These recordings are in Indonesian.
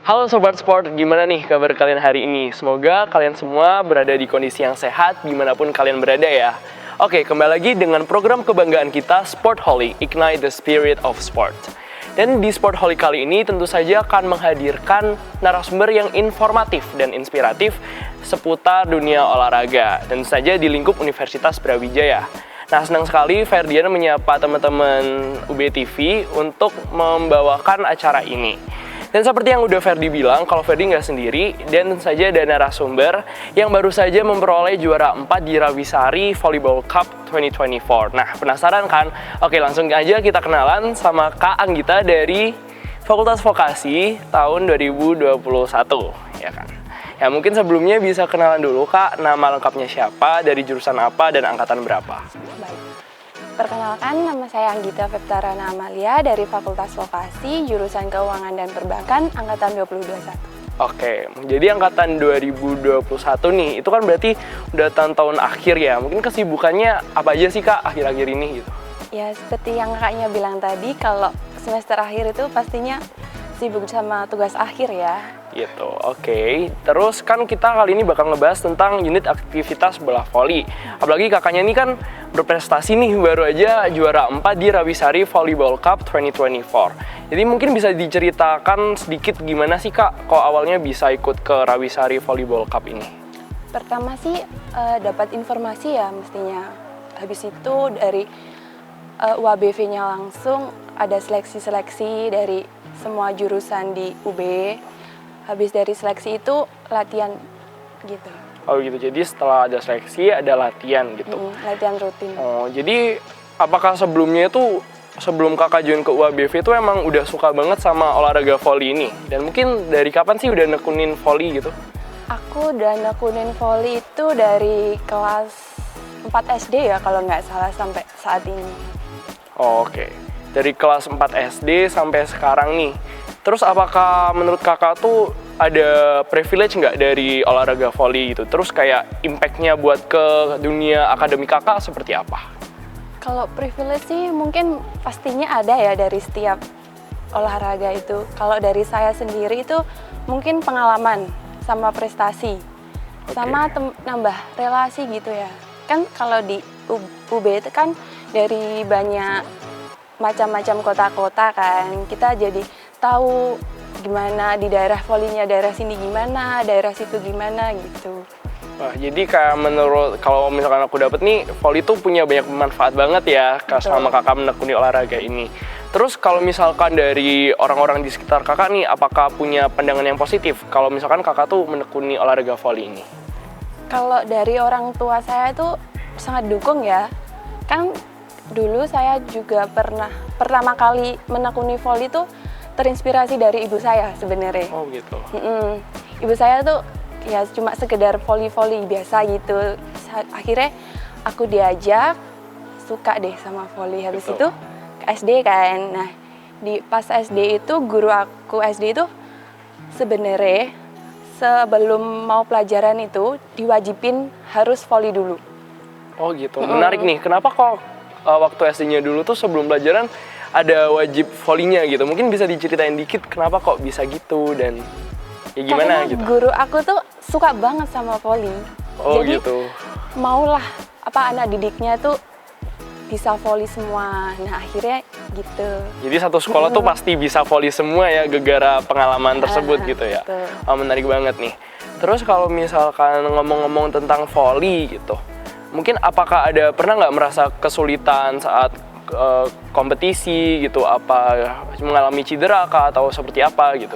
Halo Sobat Sport, gimana nih kabar kalian hari ini? Semoga kalian semua berada di kondisi yang sehat dimanapun kalian berada ya. Oke, kembali lagi dengan program kebanggaan kita, Sport Holy, Ignite the Spirit of Sport. Dan di Sport Holy kali ini tentu saja akan menghadirkan narasumber yang informatif dan inspiratif seputar dunia olahraga. Dan tentu saja di lingkup Universitas Brawijaya. Nah, senang sekali Ferdian menyapa teman-teman UB TV untuk membawakan acara ini. Dan seperti yang udah Ferdi bilang, kalau Ferdi nggak sendiri, dan tentu saja ada narasumber yang baru saja memperoleh juara 4 di Rawisari Volleyball Cup 2024. Nah, penasaran kan? Oke, langsung aja kita kenalan sama Kak Anggita dari Fakultas Vokasi tahun 2021, ya kan? Ya, mungkin sebelumnya bisa kenalan dulu, Kak, nama lengkapnya siapa, dari jurusan apa, dan angkatan berapa? Baik. Perkenalkan, nama saya Anggita Veptarana Amalia dari Fakultas Vokasi, jurusan Keuangan dan Perbankan, angkatan 2021. Oke, jadi angkatan 2021 nih, itu kan berarti udah tahun akhir ya. Mungkin kesibukannya apa aja sih, Kak, akhir-akhir ini gitu? Ya, seperti yang kakaknya bilang tadi, kalau semester akhir itu pastinya sibuk sama tugas akhir ya. Gitu, oke. Terus kan kita kali ini bakal ngebahas tentang unit aktivitas bola voli. Apalagi kakaknya ini kan berprestasi nih, baru aja juara 4 di Rawisari Volleyball Cup 2024. Jadi mungkin bisa diceritakan sedikit gimana sih, Kak, kok awalnya bisa ikut ke Rawisari Volleyball Cup ini? Pertama sih dapat informasi ya mestinya. Habis itu dari UABV-nya langsung ada seleksi-seleksi dari semua jurusan di UB. Habis dari seleksi itu latihan gitu. Oh gitu, jadi setelah ada seleksi ada latihan gitu. Latihan rutin. Oh, jadi apakah sebelumnya itu, sebelum kakak join ke UABV itu emang udah suka banget sama olahraga volley ini? Dan mungkin dari kapan sih udah nekunin volley gitu? Aku udah nekunin volley itu dari kelas 4 SD ya kalau nggak salah sampai saat ini. Oh, oke. Dari kelas 4 SD sampai sekarang nih. Terus apakah menurut kakak tuh ada privilege nggak dari olahraga volley gitu? Terus kayak impact-nya buat ke dunia akademik kakak seperti apa? Kalau privilege sih mungkin pastinya ada ya dari setiap olahraga itu. Kalau dari saya sendiri itu mungkin pengalaman sama prestasi. Sama nambah relasi gitu ya. Kan kalau di UB itu kan dari banyak macam-macam kota-kota kan. Kita jadi tahu gimana di daerah volleynya, daerah sini gimana, daerah situ gimana gitu. Wah, jadi kayak menurut, kalau misalkan aku dapet nih, volley tuh punya banyak manfaat banget ya selama kakak menekuni olahraga ini. Terus kalau misalkan dari orang-orang di sekitar kakak nih, apakah punya pandangan yang positif kalau misalkan kakak tuh menekuni olahraga volley ini? Kalau dari orang tua saya itu sangat dukung ya. Kan dulu saya juga pernah pertama kali menekuni volley tuh terinspirasi dari ibu saya sebenarnya. Oh gitu. Ibu saya tuh ya cuma sekedar volley biasa gitu. Akhirnya aku diajak, suka deh sama volley. Habis itu ke SD kan. Nah, pas SD itu guru aku SD itu sebenarnya sebelum mau pelajaran itu diwajibin harus volley dulu. Oh gitu. Menarik nih. Kenapa kok waktu SD-nya dulu tuh sebelum pelajaran ada wajib volley-nya gitu? Mungkin bisa diceritain dikit kenapa kok bisa gitu dan ya gimana? Karena gitu? Guru aku tuh suka banget sama volley. Oh jadi, gitu. maulah anak didiknya tuh bisa volley semua. Nah, akhirnya gitu. Jadi satu sekolah tuh pasti bisa volley semua ya, gegara pengalaman tersebut gitu ya. Betul. Oh, menarik banget nih. Terus kalau misalkan ngomong-ngomong tentang volley gitu, mungkin apakah pernah nggak merasa kesulitan saat kompetisi gitu, apa mengalami cedera kah atau seperti apa gitu?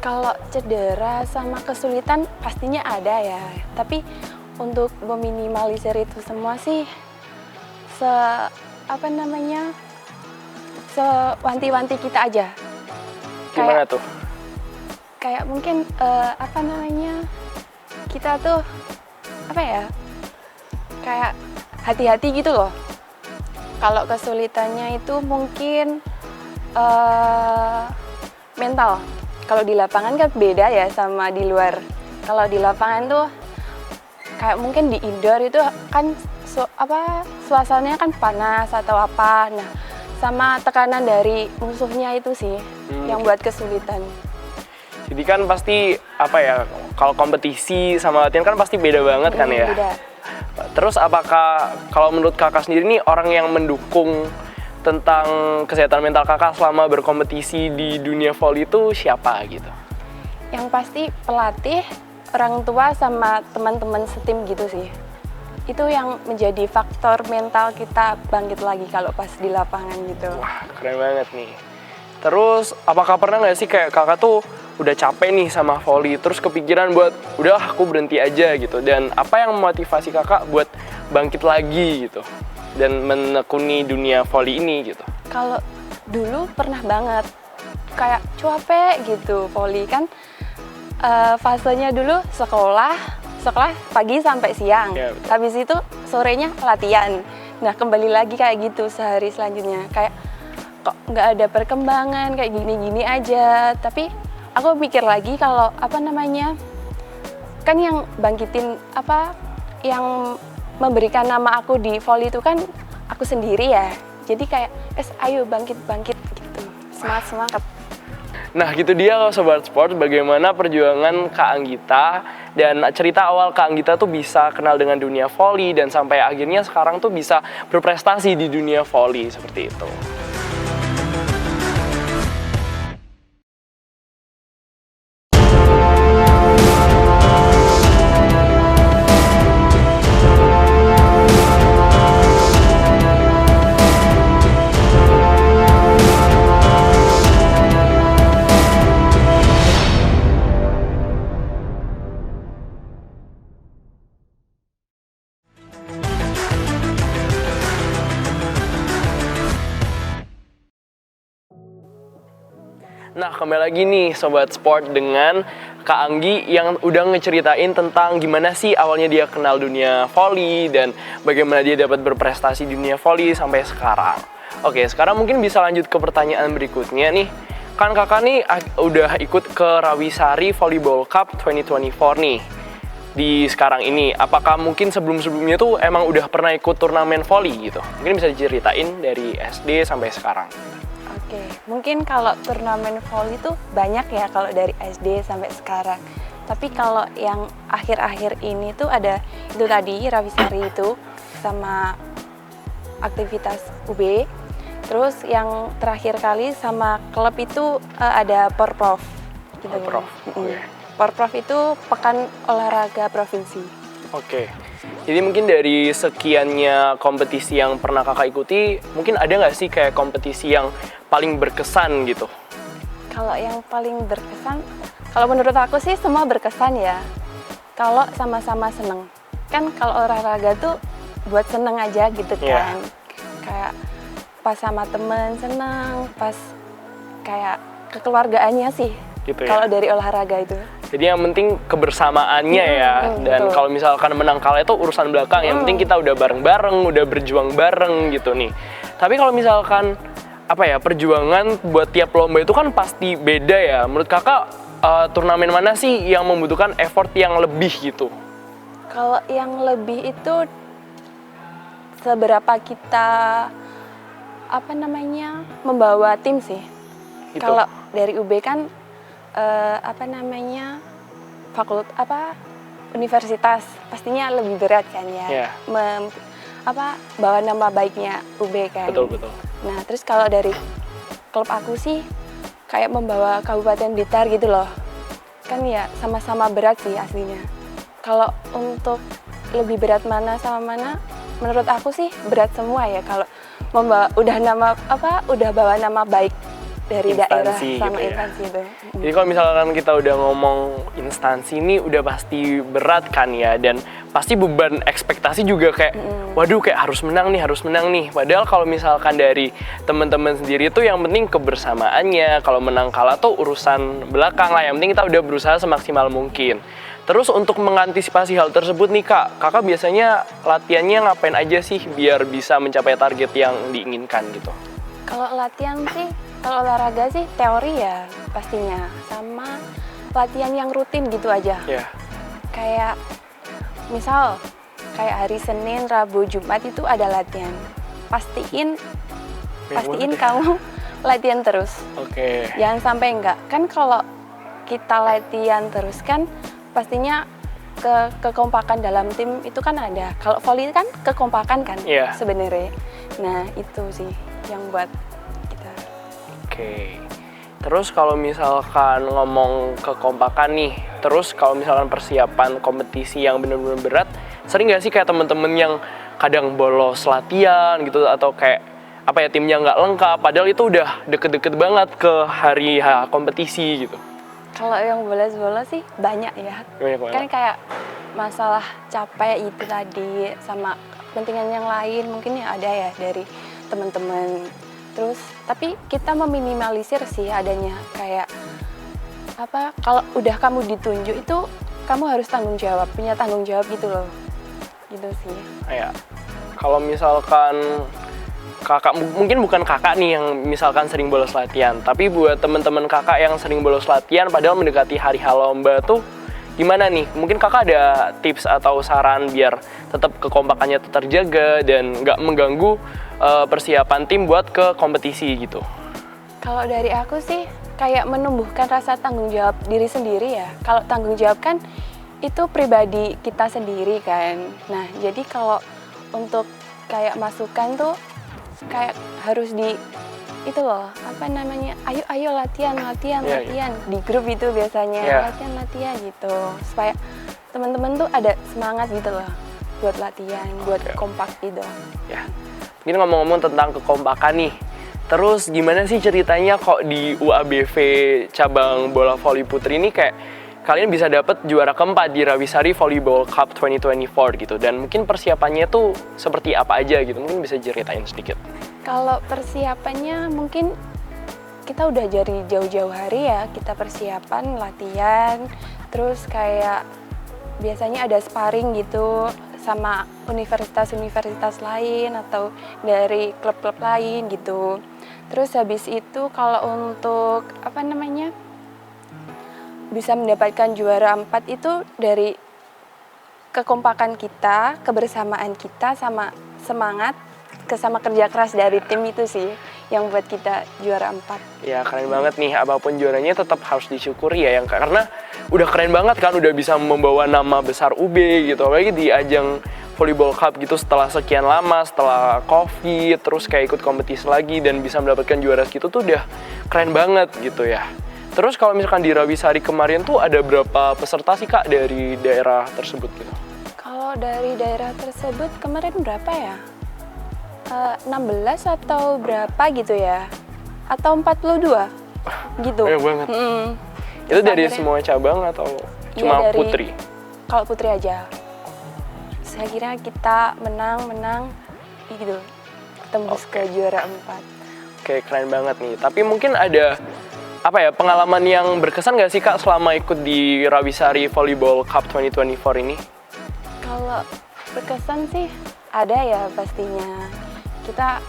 Kalau cedera sama kesulitan pastinya ada ya. Tapi untuk meminimalisir itu semua sih sewanti-wanti kita aja. Gimana tuh? Kayak mungkin kita tuh kayak hati-hati gitu loh. Kalau kesulitannya itu mungkin mental. Kalau di lapangan kan beda ya sama di luar. Kalau di lapangan tuh kayak mungkin di indoor itu kan suasananya kan panas atau apa. Nah, sama tekanan dari musuhnya itu sih yang buat kesulitan. Jadi kan pasti apa ya, kalau kompetisi sama latihan kan pasti beda banget kan ya. Beda. Terus apakah kalau menurut kakak sendiri nih orang yang mendukung tentang kesehatan mental kakak selama berkompetisi di dunia volley itu siapa gitu? Yang pasti pelatih, orang tua sama teman-teman setim gitu sih. Itu yang menjadi faktor mental kita bangkit lagi kalau pas di lapangan gitu. Wah, keren banget nih. Terus apakah pernah nggak sih kayak kakak tuh udah capek nih sama volley, terus kepikiran buat udah aku berhenti aja gitu, dan apa yang memotivasi kakak buat bangkit lagi gitu dan menekuni dunia volley ini gitu? Kalau dulu pernah banget kayak capek gitu volley kan, fasenya dulu sekolah pagi sampai siang, Ya, betul. habis itu sorenya latihan. Nah kembali lagi kayak gitu sehari selanjutnya, kayak kok nggak ada perkembangan, kayak gini-gini aja. Tapi aku mikir lagi kalau apa namanya, kan yang bangkitin apa, yang memberikan nama aku di volley itu kan aku sendiri ya. Jadi kayak ayo bangkit gitu, semangat. Nah gitu dia Sobat Sport, bagaimana perjuangan Kak Anggita dan cerita awal Kak Anggita tuh bisa kenal dengan dunia volley dan sampai akhirnya sekarang tuh bisa berprestasi di dunia volley seperti itu. Nah, kembali lagi nih Sobat Sport dengan Kak Anggi yang udah ngeceritain tentang gimana sih awalnya dia kenal dunia volley dan bagaimana dia dapat berprestasi di dunia volley sampai sekarang. Oke, sekarang mungkin bisa lanjut ke pertanyaan berikutnya nih. Kan kakak nih udah ikut ke Rawisari Volleyball Cup 2024 nih di sekarang ini. Apakah mungkin sebelum-sebelumnya tuh emang udah pernah ikut turnamen volley gitu? Mungkin bisa diceritain dari SD sampai sekarang. Oke, mungkin kalau turnamen volley itu banyak ya kalau dari SD sampai sekarang. Tapi kalau yang akhir-akhir ini tuh ada itu tadi Rawisari itu sama aktivitas UB. Terus yang terakhir kali sama klub itu ada Porprov. Gitu. Porprov, oke. Porprov itu Pekan Olahraga Provinsi. Oke, jadi mungkin dari sekiannya kompetisi yang pernah kakak ikuti, mungkin ada nggak sih kayak kompetisi yang paling berkesan gitu? Kalau yang paling berkesan, kalau menurut aku sih semua berkesan ya. Kalau sama-sama seneng. Kan kalau olahraga tuh buat seneng aja gitu kan. Kayak pas sama temen seneng, pas kayak kekeluargaannya sih. Gitu ya? Kalau dari olahraga itu. Jadi yang penting kebersamaannya ya, dan betul. kalau misalkan menang kalah itu urusan belakang, yang penting kita udah bareng-bareng, udah berjuang bareng gitu nih. Tapi kalau misalkan apa ya, perjuangan buat tiap lomba itu kan pasti beda ya. Menurut kakak turnamen mana sih yang membutuhkan effort yang lebih gitu? Kalau yang lebih itu seberapa kita apa namanya membawa tim sih. Gitu. Kalau dari UB kan apa namanya universitas pastinya lebih berat kan ya. Bawa nama baiknya UB kan. Betul. Nah terus kalau dari klub aku sih kayak membawa Kabupaten Blitar gitu loh, kan ya sama-sama berat sih aslinya. Kalau untuk lebih berat mana sama mana, menurut aku sih berat semua ya. Kalau udah bawa nama baik dari daerah sama gitu instansi ya. itu. Jadi kalau misalkan kita udah ngomong instansi ini udah pasti berat kan ya, dan pasti beban ekspektasi juga kayak waduh kayak harus menang nih. Padahal kalau misalkan dari teman-teman sendiri tuh yang penting kebersamaannya, kalau menang kalah tuh urusan belakang lah, yang penting kita udah berusaha semaksimal mungkin. Terus untuk mengantisipasi hal tersebut nih kakak biasanya latihannya ngapain aja sih biar bisa mencapai target yang diinginkan gitu? Kalau latihan sih, kalau olahraga sih teori ya pastinya, sama latihan yang rutin gitu aja. Yeah. Kayak misal kayak hari Senin, Rabu, Jumat itu ada latihan. Pastiin kamu latihan terus. Oke. Jangan sampai enggak. Kan kalau kita latihan terus kan pastinya kekompakan dalam tim itu kan ada. Kalau volley kan kekompakan kan sebenarnya. Nah itu sih yang buat kita. Oke. Terus kalau misalkan ngomong kekompakan nih, terus kalau misalkan persiapan kompetisi yang benar-benar berat, sering nggak sih kayak temen-temen yang kadang bolos latihan gitu atau kayak apa ya timnya nggak lengkap, padahal itu udah deket-deket banget ke hari kompetisi gitu. Kalau yang bolos-bolos sih banyak ya. Kan kayak masalah capek itu tadi sama kepentingan yang lain mungkin ya ada ya dari teman-teman. Terus tapi kita meminimalisir sih adanya kayak apa kalau udah kamu ditunjuk itu kamu harus punya tanggung jawab gitu loh. Gitu sih. Ya. Kalau misalkan kakak, mungkin bukan kakak nih yang misalkan sering bolos latihan, tapi buat teman-teman kakak yang sering bolos latihan padahal mendekati hari lomba tuh gimana nih? Mungkin kakak ada tips atau saran biar tetap kekompakannya tetap terjaga dan nggak mengganggu persiapan tim buat ke kompetisi gitu. Kalau dari aku sih kayak menumbuhkan rasa tanggung jawab diri sendiri ya. Kalau tanggung jawab kan itu pribadi kita sendiri kan. Nah jadi kalau untuk kayak masukan tuh kayak harus itu loh apa namanya ayo latihan di grup itu biasanya latihan gitu supaya teman-teman tuh ada semangat gitu loh buat latihan buat kompak gitu ya. Mungkin ngomong-ngomong tentang kekompakan nih, terus gimana sih ceritanya kok di UABV cabang bola voli putri ini kayak kalian bisa dapat juara keempat di Rawisari Volleyball Cup 2024 gitu, dan mungkin persiapannya tuh seperti apa aja gitu, mungkin bisa ceritain sedikit. Kalau persiapannya mungkin kita udah dari jauh-jauh hari ya, kita persiapan, latihan, terus kayak biasanya ada sparring gitu sama universitas-universitas lain atau dari klub-klub lain gitu. Terus habis itu kalau untuk apa namanya bisa mendapatkan juara 4 itu dari kekompakan kita, kebersamaan kita, sama semangat, sama kerja keras dari tim itu sih yang buat kita juara 4. Ya keren banget nih, apapun juaranya tetap harus disyukuri ya, yang karena udah keren banget kan, udah bisa membawa nama besar UB gitu, apalagi di ajang Volleyball Cup gitu setelah sekian lama, setelah COVID, terus kayak ikut kompetisi lagi dan bisa mendapatkan juara segitu tuh udah keren banget gitu ya. Terus kalau misalkan di Rawisari kemarin tuh ada berapa peserta sih Kak dari daerah tersebut gitu? Kalau dari daerah tersebut kemarin berapa ya? 16 atau berapa gitu ya? Atau 42 gitu. Banyak banget. Itu dari semua cabang atau cuma dari, putri? Kalau putri aja. Saya kira kita menang gitu. Tembus ke juara 4. Oke, keren banget nih. Tapi mungkin ada apa ya pengalaman yang berkesan nggak sih Kak selama ikut di Rawisari Volleyball Cup 2024 ini? Kalau berkesan sih ada ya pastinya. Kita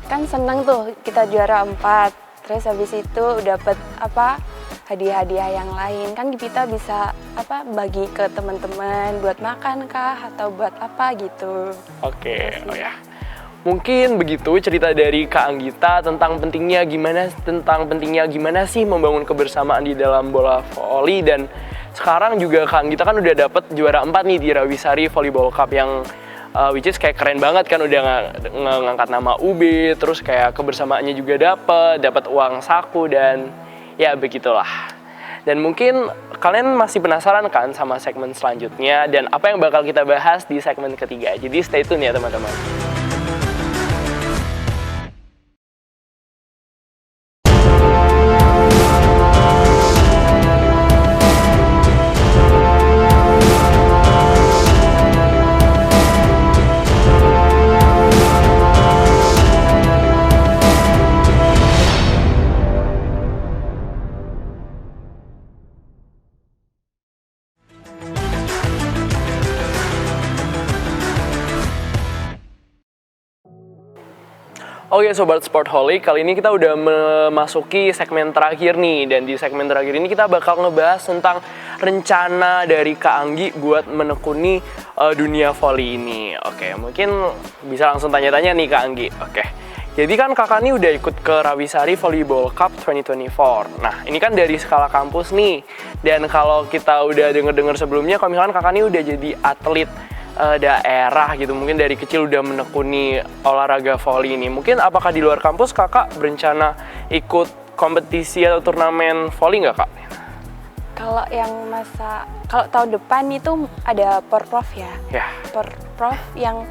kan seneng tuh kita juara 4. Terus habis itu dapat apa hadiah-hadiah yang lain. Kan kita bisa apa bagi ke teman-teman buat makan kah atau buat apa gitu. Oke, oh ya. Mungkin begitu cerita dari Kak Anggita tentang pentingnya gimana sih membangun kebersamaan di dalam bola voli, dan sekarang juga Kak Anggita kan udah dapet juara 4 nih di Rawisari Volleyball Cup yang which is kayak keren banget kan, udah ngangkat nama UB, terus kayak kebersamaannya juga dapat uang saku dan ya begitulah. Dan mungkin kalian masih penasaran kan sama segmen selanjutnya dan apa yang bakal kita bahas di segmen ketiga. Jadi stay tune ya teman-teman. Oke Sobat Sportholic, kali ini kita udah memasuki segmen terakhir nih. Dan di segmen terakhir ini kita bakal ngebahas tentang rencana dari Kak Anggi buat menekuni dunia voli ini. Oke, mungkin bisa langsung tanya-tanya nih Kak Anggi. Oke, Jadi kan kakak nih udah ikut ke Rawisari Volleyball Cup 2024. Nah, ini kan dari skala kampus nih. Dan kalau kita udah denger-denger sebelumnya, kalau misalkan kakak nih udah jadi atlet daerah gitu, mungkin dari kecil udah menekuni olahraga volley ini. Mungkin apakah di luar kampus kakak berencana ikut kompetisi atau turnamen volley nggak, Kak? Kalau tahun depan itu ada Porprov ya. Ya. Porprov yang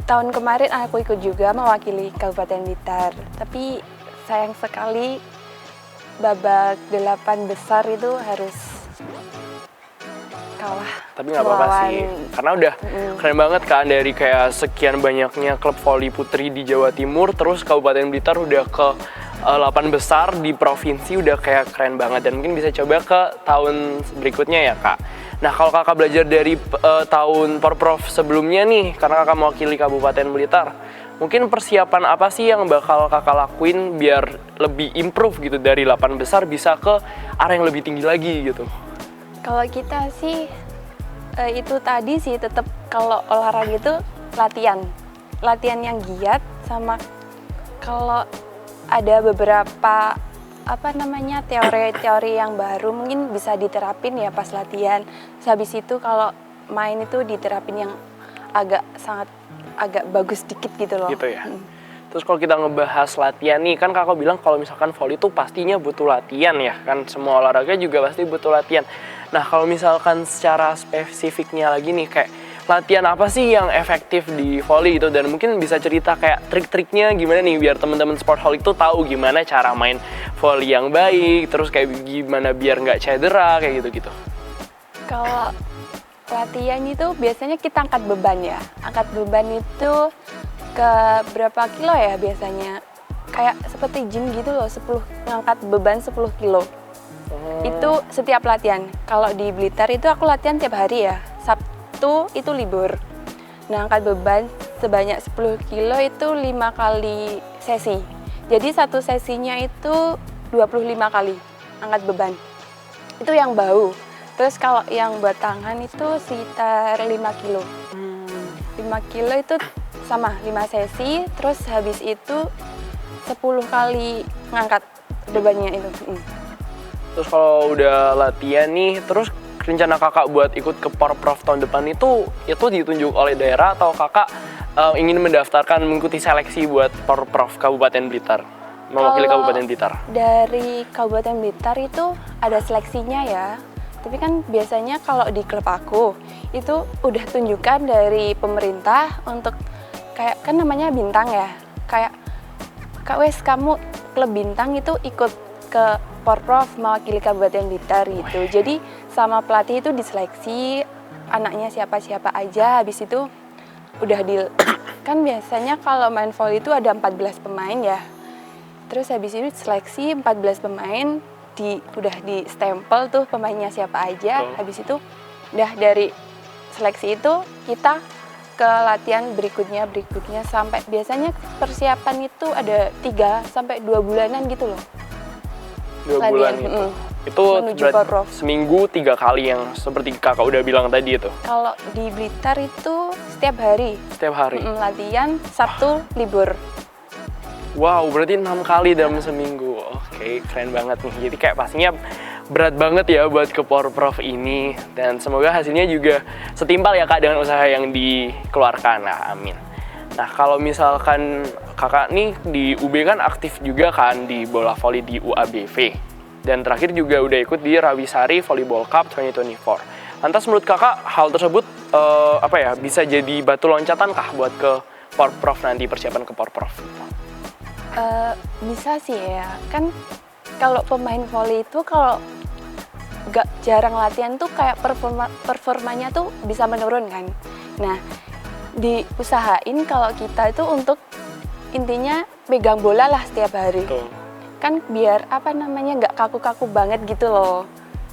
tahun kemarin aku ikut juga mewakili Kabupaten Blitar. Tapi sayang sekali babak 8 besar itu harus kalah. Tapi nggak apa-apa sih, karena udah keren banget kan, dari kayak sekian banyaknya klub voli putri di Jawa Timur, terus Kabupaten Blitar udah ke 8 besar di provinsi, udah kayak keren banget. Dan mungkin bisa coba ke tahun berikutnya ya, Kak. Nah, kalau kakak belajar dari tahun Porprov sebelumnya nih, karena kakak mewakili Kabupaten Blitar, mungkin persiapan apa sih yang bakal kakak lakuin biar lebih improve gitu, dari 8 besar bisa ke arah yang lebih tinggi lagi gitu? Kalau kita sih itu tadi sih, tetap kalau olahraga itu latihan yang giat, sama kalau ada beberapa teori-teori yang baru mungkin bisa diterapin ya pas latihan. Terus habis itu kalau main itu diterapin yang agak bagus dikit gitu loh. Gitu ya. Terus kalau kita ngebahas latihan nih, kan kakak bilang kalau misalkan volley itu pastinya butuh latihan ya, kan semua olahraga juga pasti butuh latihan. Nah, kalau misalkan secara spesifiknya lagi nih, kayak latihan apa sih yang efektif di volley itu, dan mungkin bisa cerita kayak trik-triknya gimana nih biar teman-teman sportholic tuh tahu gimana cara main volley yang baik, terus kayak gimana biar nggak cedera kayak gitu-gitu. Kalau latihan itu biasanya kita angkat beban ya. Angkat beban itu ke berapa kilo ya biasanya? Kayak seperti gym gitu loh, ngangkat beban 10 kilo. Itu setiap latihan. Kalau di Blitar itu aku latihan tiap hari ya. Sabtu itu libur. Nah, angkat beban sebanyak 10 kilo itu 5 kali sesi. Jadi satu sesinya itu 25 kali angkat beban. Itu yang bau. Terus kalau yang buat tangan itu sekitar 5 kilo. 5 kilo itu sama 5 sesi, terus habis itu 10 kali ngangkat bebannya itu. Terus kalau udah latihan nih, terus rencana kakak buat ikut ke Porprov tahun depan itu ditunjuk oleh daerah atau kakak ingin mendaftarkan mengikuti seleksi buat Porprov Kabupaten Blitar, mewakili Kabupaten Blitar? Dari Kabupaten Blitar itu ada seleksinya ya. Tapi kan biasanya kalau di klub aku itu udah tunjukkan dari pemerintah untuk kayak, kan namanya bintang ya. Kayak, Kak Wes, kamu klub bintang itu ikut ke Porprov mewakili Kabupaten Blitar gitu. Jadi sama pelatih itu diseleksi anaknya siapa-siapa aja. Habis itu udah kan biasanya kalau main volley itu ada 14 pemain ya. Terus habis itu seleksi 14 pemain, udah di stempel tuh pemainnya siapa aja. Habis itu udah dari seleksi itu kita ke latihan berikutnya sampai biasanya persiapan itu ada 3 sampai 2 bulanan gitu loh. 2 bulan gitu. Itu berarti seminggu 3 kali yang seperti kakak udah bilang tadi itu. Kalau di Blitar itu setiap hari. Setiap hari. Latihan, Sabtu libur. Wow, berarti 6 kali dalam seminggu. Oke, keren banget nih. Jadi kayak pastinya berat banget ya buat ke Porprov ini, dan semoga hasilnya juga setimpal ya Kak dengan usaha yang dikeluarkan. Nah, amin. Nah, kalau misalkan kakak nih di UB kan aktif juga kan di bola voli di UABV, dan terakhir juga udah ikut di Rawisari Volleyball Cup 2024. Lantas menurut kakak hal tersebut bisa jadi batu loncatan kah buat ke Porprov nanti, persiapan ke Porprov? Bisa sih ya, kan kalau pemain volley itu kalau gak jarang latihan tuh kayak performanya tuh bisa menurun kan. Nah, diusahain kalau kita itu untuk intinya megang bola lah setiap hari. Betul. Kan biar gak kaku-kaku banget gitu loh.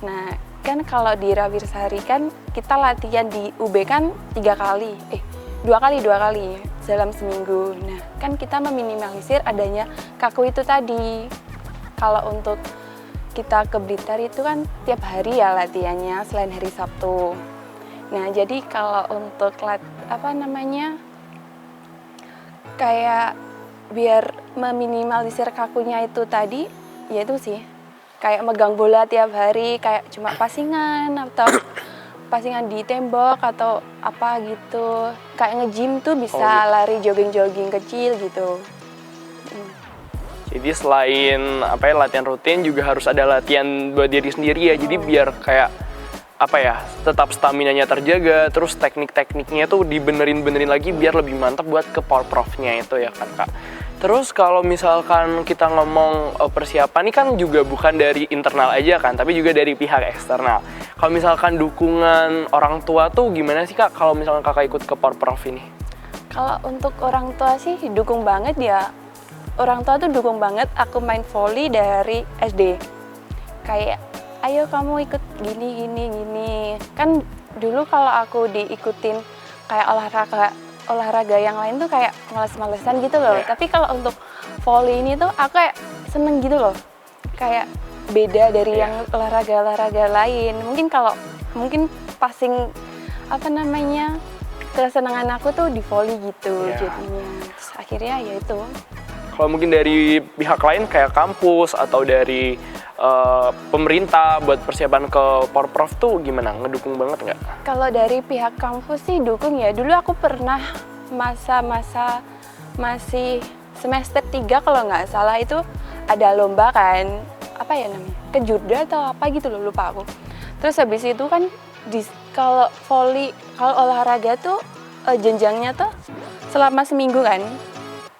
Nah, kan kalau di Rawisari kan kita latihan di UB kan 2 kali dalam seminggu. Nah, kan kita meminimalisir adanya kaku itu tadi. Kalau untuk kita ke Blitar itu kan tiap hari ya latihannya selain hari Sabtu. Nah, jadi kalau untuk kayak biar meminimalisir kakunya itu tadi, ya itu sih. Kayak megang bola tiap hari, kayak cuma passingan atau passingan di tembok atau apa gitu. Kayak nge-gym tuh bisa lari jogging-jogging kecil gitu. Jadi selain latihan rutin juga harus ada latihan buat diri sendiri ya. Jadi biar kayak tetap staminanya terjaga, terus teknik-tekniknya tuh dibenerin lagi biar lebih mantap buat ke power prof-nya itu ya kan Kak. Terus kalau misalkan kita ngomong persiapan ini kan juga bukan dari internal aja kan, tapi juga dari pihak eksternal. Kalau misalkan dukungan orang tua tuh gimana sih Kak kalau misalkan Kakak ikut ke power prof ini? Kalau untuk orang tua sih dukung banget ya. Orang tua tuh dukung banget aku main volley dari SD. Kayak, ayo kamu ikut gini. Kan dulu kalau aku diikutin kayak olahraga yang lain tuh kayak males-malesan gitu loh. Tapi kalau untuk volley ini tuh aku kayak seneng gitu loh. Kayak beda dari yang olahraga lain. Mungkin passing kesenangan aku tuh di volley gitu jadinya. Terus akhirnya ya itu. Kalau mungkin dari pihak lain kayak kampus atau dari pemerintah buat persiapan ke power prof tuh gimana? Ngedukung banget nggak? Kalau dari pihak kampus sih dukung ya. Dulu aku pernah masa-masa masih semester 3 kalau nggak salah itu ada lomba kan. Apa ya namanya? Kejurda atau apa gitu loh, lupa aku. Terus habis itu kan kalau olahraga tuh jenjangnya tuh selama seminggu kan.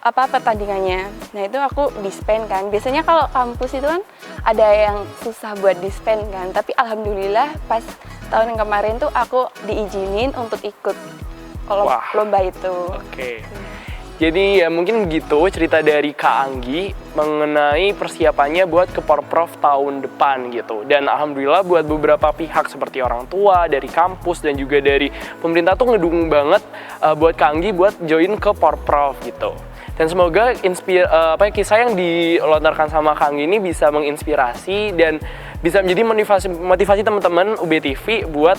Pertandingannya. Nah itu aku dispen kan. Biasanya kalau kampus itu kan ada yang susah buat dispen kan. Tapi alhamdulillah pas tahun yang kemarin tuh aku diizinin untuk ikut lomba itu. Oke. Jadi ya mungkin begitu cerita dari Kak Anggi mengenai persiapannya buat ke power prof tahun depan gitu. Dan alhamdulillah buat beberapa pihak seperti orang tua, dari kampus dan juga dari pemerintah tuh ngedukung banget buat Kak Anggi buat join ke power prof gitu. Dan semoga kisah yang dilontarkan sama Kang ini bisa menginspirasi dan bisa menjadi motivasi teman-teman UBTV buat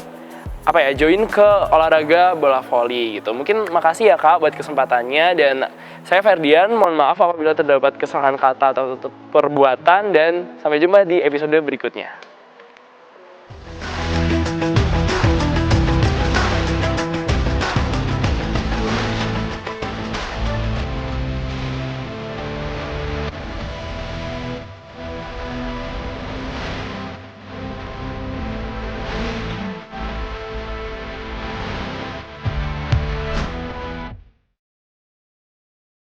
join ke olahraga bola voli gitu. Mungkin makasih ya Kak buat kesempatannya, dan saya Ferdian, mohon maaf apabila terdapat kesalahan kata atau perbuatan, dan sampai jumpa di episode berikutnya.